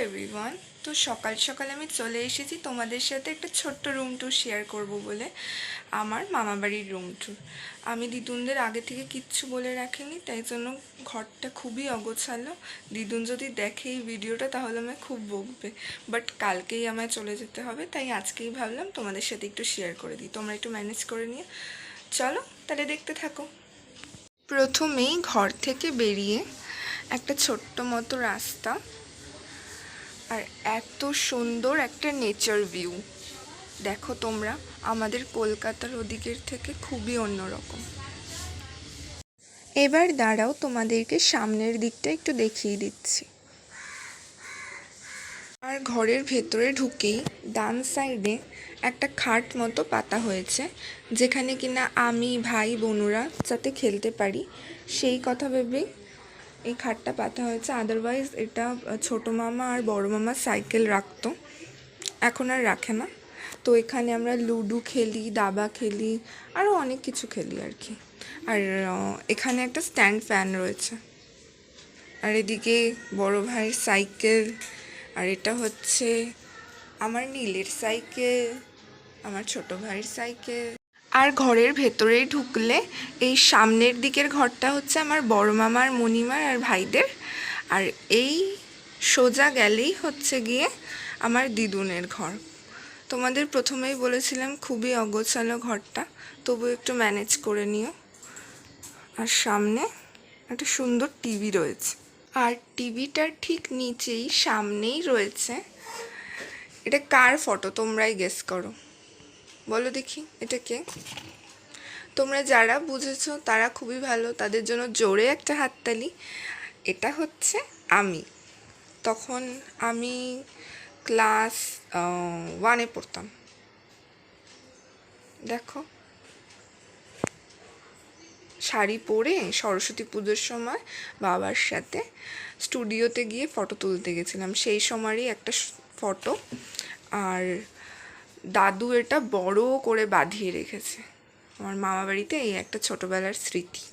Everyone. তো সকাল সকাল আমি চলে এসেছি তোমাদের সাথে একটা ছোট্ট রুম ট্যুর শেয়ার করব বলে, আমার মামাবাড়ির রুম ট্যুর। আমি দিদুনদের আগে থেকে কিচ্ছু বলে রাখিনি, তাই জন্য ঘরটা খুবই অগোছালো। দিদুন যদি দেখে এই ভিডিওটা তাহলে আমায় খুব বকবে, বাট কালকেই আমায় চলে যেতে হবে, তাই আজকেই ভাবলাম তোমাদের সাথে একটু শেয়ার করে দিই। তোমরা একটু ম্যানেজ করে নিয়ে চলো তাহলে দেখতে থাকো। প্রথমেই ঘর থেকে বেরিয়ে একটা ছোট্ট মতো রাস্তা, আর এত সুন্দর একটা নেচার ভিউ। দেখো তোমরা, আমাদের কলকাতার ওদিকের থেকে খুবই অন্যরকম। এবার দাঁড়াও, তোমাদেরকে সামনের দিকটা একটু দেখিয়ে দিচ্ছি। আর ঘরের ভেতরে ঢুকেই ডান সাইডে একটা খাট মতো পাতা হয়েছে, যেখানে কিনা আমি ভাই বোনুরা যাতে খেলতে পারি সেই কথা ভেবেই এই খাটটা পাতা হয়েছে। আদারওয়াইজ এটা ছোটো মামা আর বড় মামা সাইকেল রাখতো, এখন আর রাখে না। তো এখানে আমরা লুডো খেলি, দাবা খেলি, আরও অনেক কিছু খেলি আর কি। আর এখানে একটা স্ট্যান্ড ফ্যান রয়েছে, আর এদিকে বড় ভাইয়ের সাইকেল, আর এটা হচ্ছে আমার নীলের সাইকেল, আমার ছোট ভাইয়ের সাইকেল। আর ঘরের ভেতরেই ঢুকলে এই সামনের দিকের ঘরটা হচ্ছে আমার বড় মামার, মণিমার আর ভাইদের, আর এই সোজা গেলেই হচ্ছে গিয়ে আমার দিদুনের ঘর। তোমাদের প্রথমেই বলেছিলাম খুবই অগোছালো ঘরটা, তবু একটু ম্যানেজ করে নিও। আর সামনে একটা সুন্দর টিভি রয়েছে, আর টিভিটার ঠিক নিচেই সামনেই রয়েছে, এটা কার ফটো তোমরাই গেস করো, বলো দেখি এটা কে? তোমরা যারা বুঝেছো তারা খুবই ভালো, তাদের জন্য জোরে একটা হাততালি। এটা হচ্ছে আমি, তখন আমি ক্লাস 1-এ পড়তাম। দেখো, শাড়ি পরে সরস্বতী পুজোর সময় বাবার সাথে স্টুডিওতে গিয়ে ফটো তুলতে গেছিলাম, সেই সময়ই একটা ফটো। আর দাদু এটা বড় করে বাঁধিয়ে রেখেছে। আমার মামা বাড়িতে এই একটা ছোটোবেলার স্মৃতি।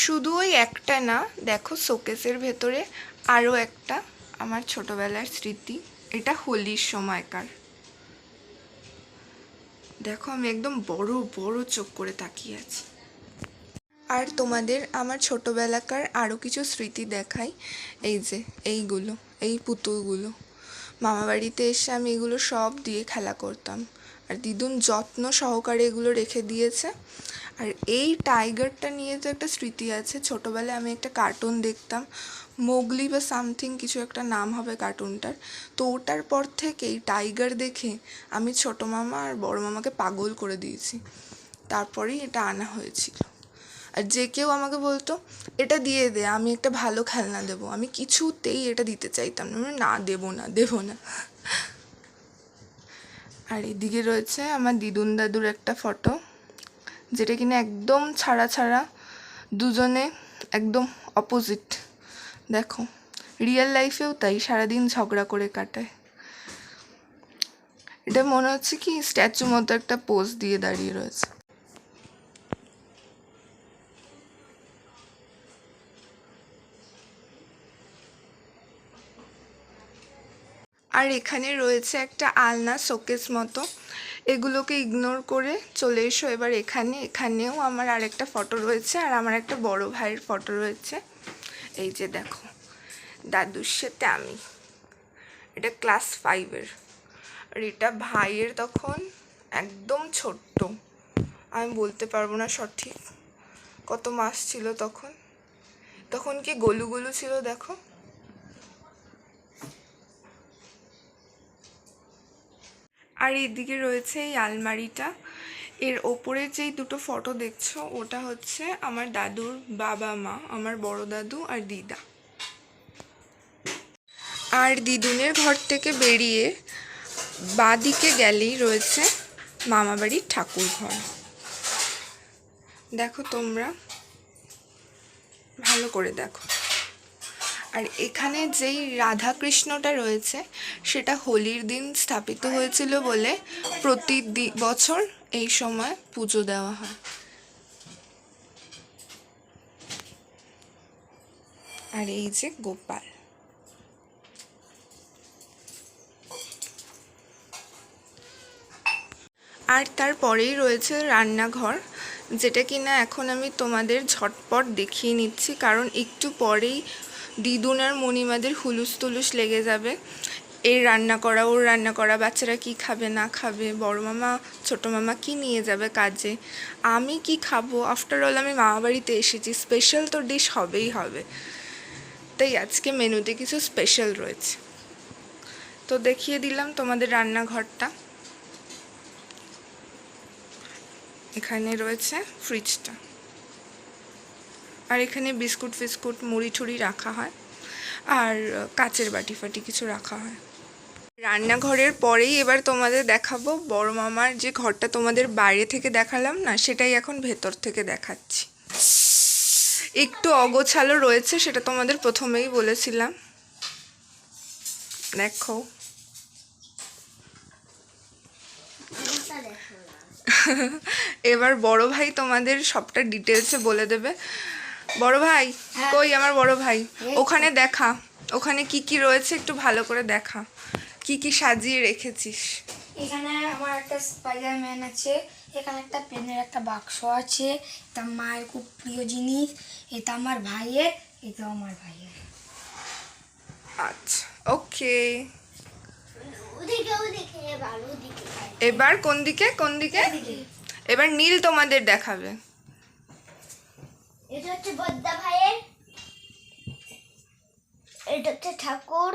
শুধু ওই একটা না, দেখো শোকেসের ভেতরে আরও একটা আমার ছোটোবেলার স্মৃতি। এটা হোলির সময়কার। দেখো, আমি একদম বড় বড় চোখ করে তাকিয়ে আছি। আর তোমাদের আমার ছোটোবেলাকার আরও কিছু স্মৃতি দেখাই। এই যে এইগুলো, এই পুতুলগুলো, মামাবাড়িতে এসে আমি এগুলো সব দিয়ে খেলা করতাম, আর দিদুন যত্ন সহকারে এগুলো রেখে দিয়েছে। আর এই টাইগারটা নিয়ে তো একটা স্মৃতি আছে, ছোটোবেলায় আমি একটা কার্টুন দেখতাম, মোগলি বা সামথিং কিছু একটা নাম হবে কার্টুনটার। তো ওটার পর থেকেই টাইগার দেখে আমি ছোটো মামা আর বড় মামাকে পাগল করে দিয়েছি, তারপরেই এটা আনা হয়েছিল। আর যে কেউ আমাকে বলতো এটা দিয়ে দে, আমি একটা ভালো খেলনা দেবো, আমি কিছুতেই এটা দিতে চাইতাম না, না দেবো না দেবো না। আর এদিকে রয়েছে আমার দিদুন দাদুর একটা ফটো, যেটা কিনা একদম ছাড়া ছাড়া, দুজনে একদম অপোজিট। দেখো, রিয়েল লাইফেও তাই, সারাদিন ঝগড়া করে কাটায়। এটা মনে হচ্ছে কি স্ট্যাচু মতো একটা পোজ দিয়ে দাঁড়িয়ে রয়েছে। আর এখানে রয়েছে একটা আলনা শোকেস মতো, এগুলোকে ইগনোর করে চলে এসো এবার এখানে। এখানেও আমার আরেকটা ফটো রয়েছে, আর আমার একটা বড় ভাইয়ের ফটো রয়েছে। এই যে দেখো, দাদুর সাথে আমি, এটা ক্লাস 5-এর, আর এটা ভাইয়ের তখন একদম ছোট্ট, আমি বলতে পারবো না সঠিক কত মাস ছিল তখন, তখন কি গোলু গোলু ছিল দেখো। আর এদিকে রয়েছে এই আলমারিটা, এর ওপরে যেই দুটো ফটো দেখছো ওটা হচ্ছে আমার দাদুর বাবা মা, আমার বড় দাদু আর দিদা। আর দিদুনের ঘর থেকে বেরিয়ে বাঁদিকে গেলেই রয়েছে মামাবাড়ির ঠাকুর ঘর। দেখো তোমরা ভালো করে দেখো। আর এখানে যেই রাধাকৃষ্ণটা রয়েছে সেটা হোলির দিন স্থাপিত হয়েছিল বলে প্রতি বছর এই সময় পুজো দেওয়া হয়। আর এই যে গোপাল, আর তারপরেই রয়েছে রান্নাঘর, যেটা কিনা এখন আমি তোমাদের ঝটপট দেখিয়ে নিচ্ছি, কারণ একটু পরেই দিদুন আর মণিমাদের হুলুস তুলুস লেগে যাবে। এর রান্না করা, ওর রান্না করা, বাচ্চারা কি খাবে না খাবে, বড় মামা ছোটো মামা কি নিয়ে যাবে কাজে, আমি কি খাবো। আফটার অল আমি মামা বাড়িতে এসেছি, স্পেশাল তো ডিশ হবেই হবে। তাই আজকে মেনুতে কিছু স্পেশাল রয়েছে। তো দেখিয়ে দিলাম তোমাদের রান্নাঘরটা। এখানে রয়েছে ফ্রিজটা, আর এখানে বিস্কুট ফিস্কুট মুড়ি ঠুড়ি রাখা হয়, আর কাচের বাটি ফাটি কিছু রাখা হয়। রান্নাঘরের পরেই এবার তোমাদের দেখাবো বড় মামার যে ঘরটা তোমাদের বাইরে থেকে দেখালাম না, সেটাই এখন ভেতর থেকে দেখাচ্ছি। একটু অগোছালো রয়েছে, সেটা তোমাদের প্রথমেই বলেছিলাম। দেখো এবার বড় ভাই তোমাদের সবটা ডিটেলসে বলে দেবে। বড় ভাই কই? আমার বড় ভাই ওখানে দেখা, ওখানে কি কি রয়েছে একটু ভালো করে দেখা, কি কি সাজিয়ে রেখেছিস। এখানে আমার একটা স্পাইডারম্যান আছে, এখানে একটা পেনের একটা বাক্স আছে, এটা মায়ের খুব প্রিয় জিনিস, এটা আমার ভাইয়ের, এটাও আমার ভাইয়ের। আচ্ছা ওকে, এবার কোন দিকে কোন দিকে? এবার নীল তোমাদের দেখাবে। এটা হচ্ছে বদ্দা ভাইয়ের, এটা হচ্ছে ঠাকুর,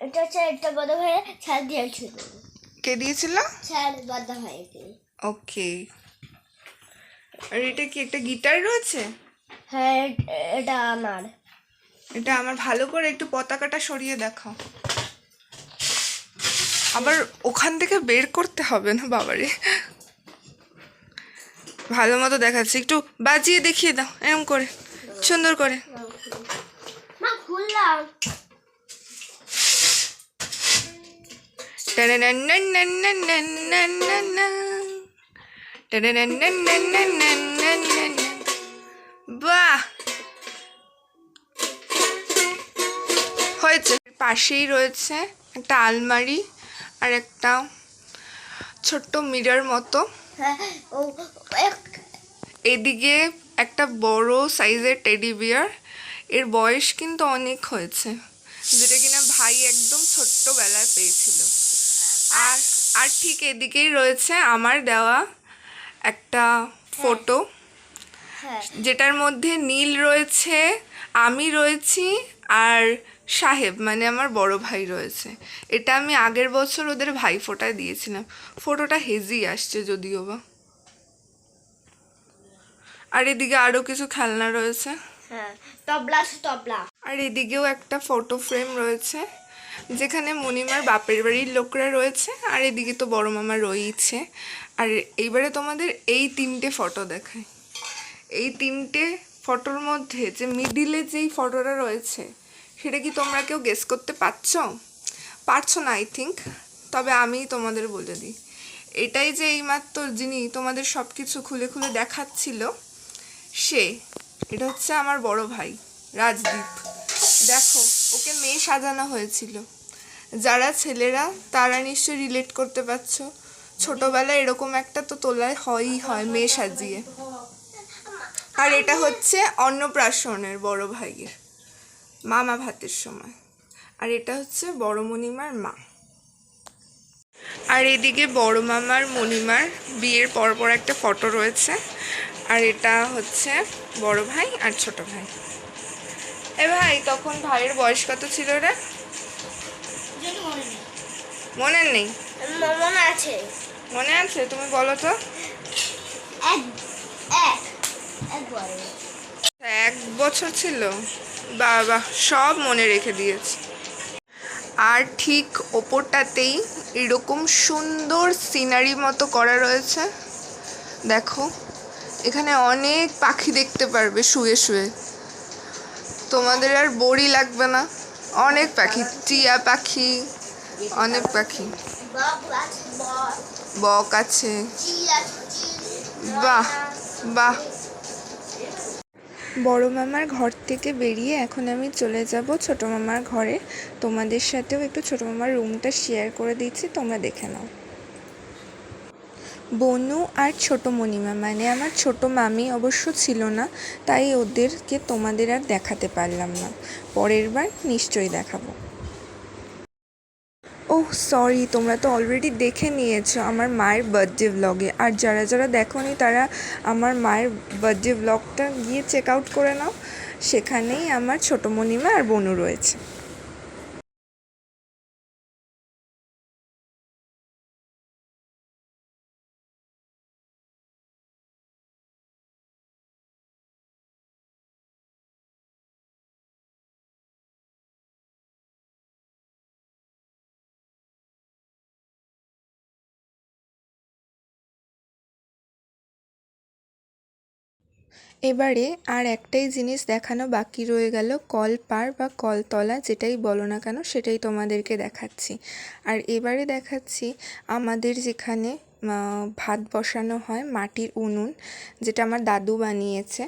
এটা হচ্ছে একটা বড় ভাইয়ের ছাড় দিয়েছিল। কে দিয়েছিল? ছাড় বদ্দা ভাইকে। ওকে, আর এটা কি একটা গিটার রয়েছে? হ্যাঁ এটা আমার। এটা আমার, ভালো করে একটু পতাকাটা সরিয়ে দেখাও। আবার ওখান থেকে বের করতে হবে না বাবারে, ভালো মতো দেখাচ্ছি, একটু বাজিয়ে দেখিয়ে দাও এরকম করে সুন্দর করে। মা খুললাম। বাহ, হয়েছে। পাশেই রয়েছে একটা আলমারি আর একটা ছোট্ট মিরর মতো। এদিকে একটা বড় সাইজের টেডি বিয়ার, এর বয়স কিন্তু অনেক হয়েছে, যেটা কিনা ভাই একদম ছোট্টবেলায় পেয়েছিল। আর আর ঠিক এদিকেই রয়েছে আমার দেওয়া একটা ফটো, যেটার মধ্যে নীল রয়েছে, আমি রয়েছি, আর সাহেব মানে আমার বড় ভাই রয়েছে। এটা আমি আগের বছর ওদের ভাই ফোঁটায় দিয়েছিলাম, ফটোটা হেজি আসছে যদিও বা। আর এদিকে আরও কিছু খেলনা রয়েছে, তবলা। আর এদিকেও একটা ফটো ফ্রেম রয়েছে, যেখানে মণিমার বাপের বাড়ির লোকরা রয়েছে, আর এদিকে তো বড় মামা রয়েছে। আর এইবারে তোমাদের এই তিনটে ফটো দেখায়। এই তিনটে ফটোর মধ্যে যে মিডিলে যেই ফটোটা রয়েছে, সেটা কি তোমরা কেউ গেস করতে পারছো না আই থিঙ্ক, তবে আমি তোমাদের বলে দিই। এটাই যে এইমাত্র যিনি তোমাদের সব কিছু খুলে খুলে দেখাচ্ছিল, এটা হচ্ছে আমার বড় ভাই রাজদীপ। দেখো ওকে মেয়ে সাজানো হয়েছিল, যারা ছেলেরা তারা নিশ্চয়ই রিলেট করতে পারছো, ছোটবেলায় এরকম একটা তো তোলায় হয়ই হয় মেয়ে সাজিয়ে। আর এটা হচ্ছে অন্নপ্রাশনের বড় ভাইয়ের মামা ভাতের সময়, আর এটা হচ্ছে বড় মণিমার মা। আর এদিকে বড় মামার মণিমার বিয়ের পরপর একটা ফটো রয়েছে, আর এটা হচ্ছে বড় ভাই আর ছোট ভাই। এ ভাই, তখন ভাইয়ের বয়স কত ছিল রে? মনে নেই? মনে আছে। মনে আছে, তুমি বলো তো। এক বছর ছিল? বাবা, সব মনে রেখে দিয়েছি। আর ঠিক ওপরটাতেই এরকম সুন্দর সিনারি মতো করা রয়েছে, দেখো এখানে অনেক পাখি দেখতে পারবে শুয়ে শুয়ে, তোমাদের আর বোরই লাগবে না। অনেক পাখি, টিয়া পাখি, অনেক পাখি, বক আছে। বাহ বাহ। বড় মামার ঘর থেকে বেরিয়ে এখন আমি চলে যাব ছোট মামার ঘরে। তোমাদের সাথেও একটু ছোট মামার রুমটা শেয়ার করে দিচ্ছি, তোমরা দেখে নাও। বনু আর ছোটো মণিমা মানে আমার ছোটো মামি অবশ্য ছিল না, তাই ওদেরকে তোমাদের আর দেখাতে পারলাম না। পরের বার নিশ্চয়ই দেখাবো। ওহ সরি, তোমরা তো অলরেডি দেখে নিয়েছো আমার মায়ের বার্থডে ভ্লগে, আর যারা যারা দেখোনি তারা আমার মায়ের বার্থডে ভ্লগটা গিয়ে চেক আউট করে নাও, সেখানেই আমার ছোটো মণিমা আর বনু রয়েছে। এবারে আর একটাই জিনিস দেখানো বাকি রয়ে গেল, কল পার বা কলতলা যেটাই বলো না কেন সেটাই তোমাদেরকে দেখাচ্ছি। আর এবারে দেখাচ্ছি আমাদের যেখানে ভাত বসানো হয়, মাটির উনুন যেটা আমার দাদু বানিয়েছে,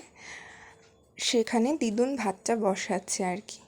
সেখানে দিদুন ভাতটা বসাচ্ছে আর কি।